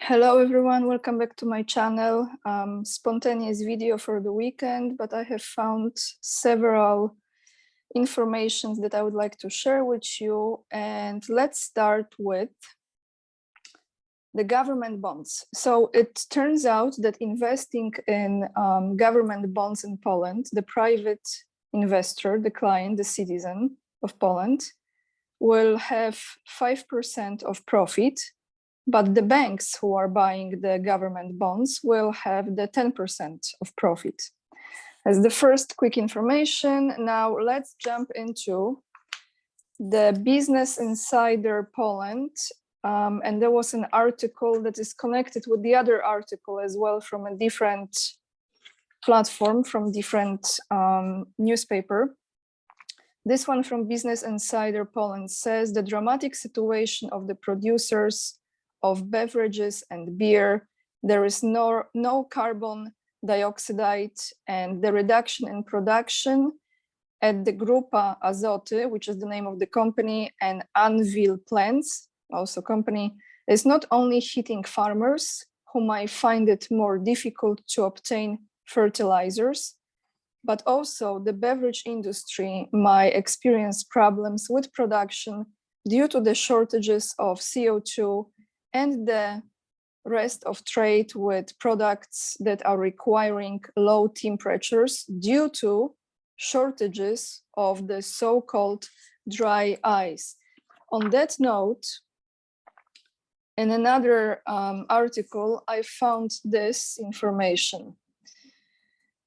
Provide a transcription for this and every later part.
Hello everyone, welcome back to my channel. Spontaneous video for the weekend, but I have found several informations that I would like to share with you. And let's start with the government bonds. So it turns out that investing in government bonds in Poland, the private investor, the client, the citizen of Poland, will have 5% of profit. But the banks who are buying the government bonds will have the 10% of profit. As the first quick information, now let's jump into the Business Insider Poland. And there was an article that is connected with the other article as well from a different platform, from different newspaper. This one from Business Insider Poland says the dramatic situation of the producers of beverages and beer, there is no carbon dioxide, and the reduction in production at the Grupa Azoty, which is the name of the company, and Anvil plants, also company, is not only hitting farmers who might find it more difficult to obtain fertilizers, but also the beverage industry might experience problems with production due to the shortages of CO2 and the rest of trade with products that are requiring low temperatures due to shortages of the so-called dry ice. On that note, in another article, I found this information.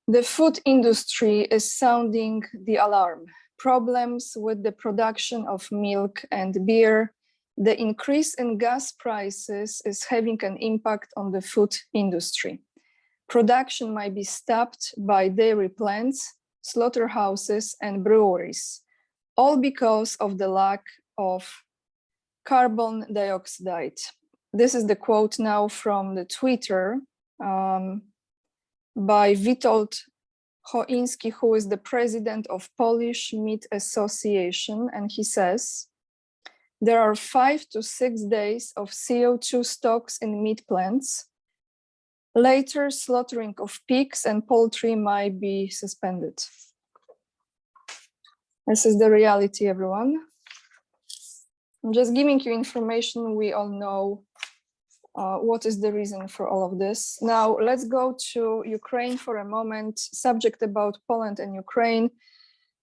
The food industry is sounding the alarm. Problems with the production of milk and beer. The increase in gas prices is having an impact on the food industry. Production might be stopped by dairy plants, slaughterhouses, and breweries, all because of the lack of carbon dioxide. This is the quote now from the Twitter by Witold Choiński, who is the president of Polish Meat Association, and he says, there are 5 to 6 days of CO2 stocks in meat plants. Later, slaughtering of pigs and poultry might be suspended. This is the reality, everyone. I'm just giving you information. We all know what is the reason for all of this. Now, let's go to Ukraine for a moment. Subject about Poland and Ukraine.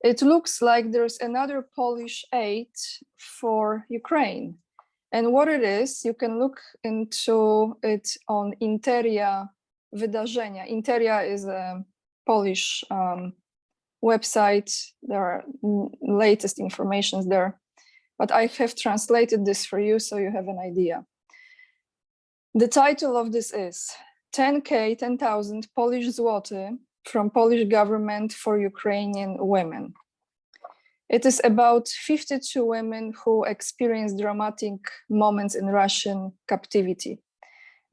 It looks like there's another Polish aid for Ukraine. And what it is, you can look into it on Interia Wydarzenia. Interia is a Polish website. There are latest informations there. But I have translated this for you so you have an idea. The title of this is 10,000 Polish zloty from Polish government for Ukrainian women. It is about 52 women who experienced dramatic moments in Russian captivity.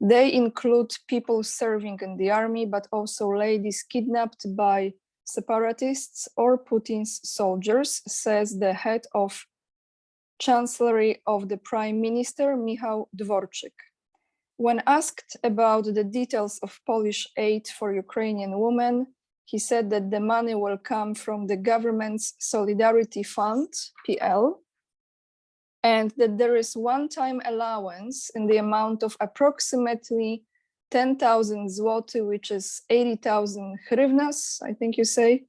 They include people serving in the army, but also ladies kidnapped by separatists or Putin's soldiers, says the head of Chancellery of the Prime Minister, Michał Dworczyk. When asked about the details of Polish aid for Ukrainian women, he said that the money will come from the government's Solidarity Fund, PL, and that there is one-time allowance in the amount of approximately 10,000 zloty, which is 80,000 hryvnias, I think you say.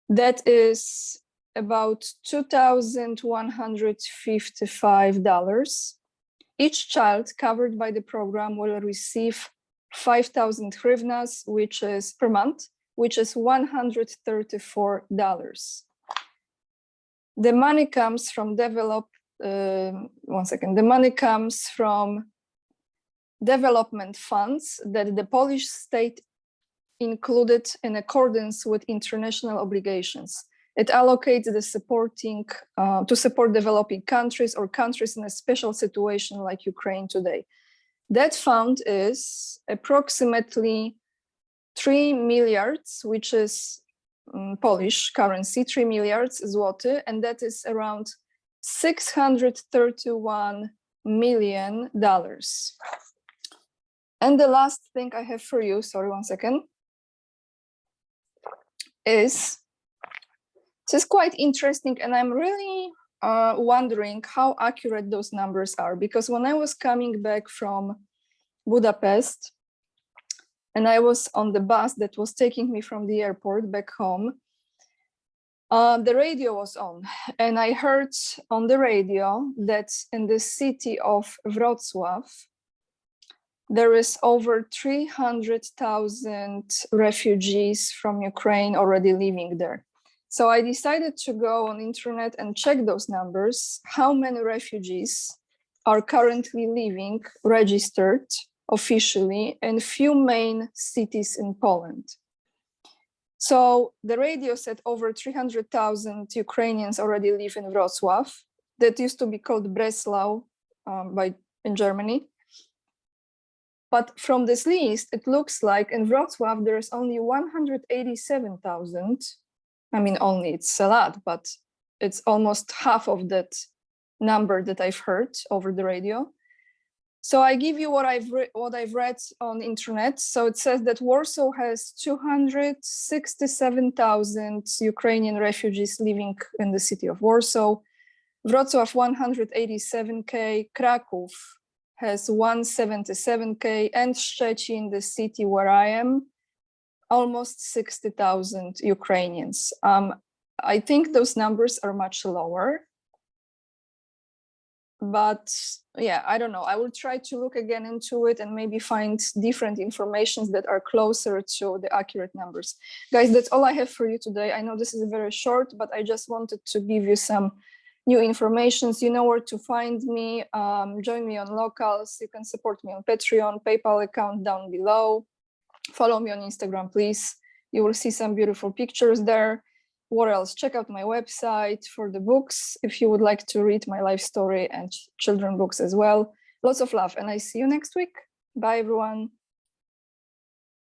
That is about $2,155. Each child covered by the program will receive 5,000 hryvnias, which is per month, which is $134. The money comes from The money comes from development funds that the Polish state included in accordance with international obligations. It allocates the to support developing countries or countries in a special situation like Ukraine today. That fund is approximately 3 milliards, which is Polish currency, 3 milliards zloty, and that is around $631 million. And the last thing I have for you, sorry, 1 second, is this is quite interesting, and I'm really wondering how accurate those numbers are, because when I was coming back from Budapest and I was on the bus that was taking me from the airport back home, the radio was on, and I heard on the radio that in the city of Wrocław, there is over 300,000 refugees from Ukraine already living there. So I decided to go on internet and check those numbers, how many refugees are currently living registered officially in few main cities in Poland. So the radio said over 300,000 Ukrainians already live in Wrocław. That used to be called Breslau in Germany. But from this list, it looks like in Wrocław, there is only 187,000. I mean, only, it's a lot, but it's almost half of that number that I've heard over the radio. So I give you what I've read on internet. So it says that Warsaw has 267,000 Ukrainian refugees living in the city of Warsaw. Wrocław 187K, Kraków has 177K, and Szczecin, the city where I am, almost 60,000 Ukrainians. I think those numbers are much lower. But yeah, I don't know. I will try to look again into it and maybe find different informations that are closer to the accurate numbers. Guys, that's all I have for you today. I know this is very short, but I just wanted to give you some new informations. You know where to find me. Join me on Locals. You can support me on Patreon, PayPal account down below. Follow me on Instagram, please. You will see some beautiful pictures there. What else? Check out my website for the books if you would like to read my life story and children books as well. Lots of love, and I see you next week. Bye, everyone.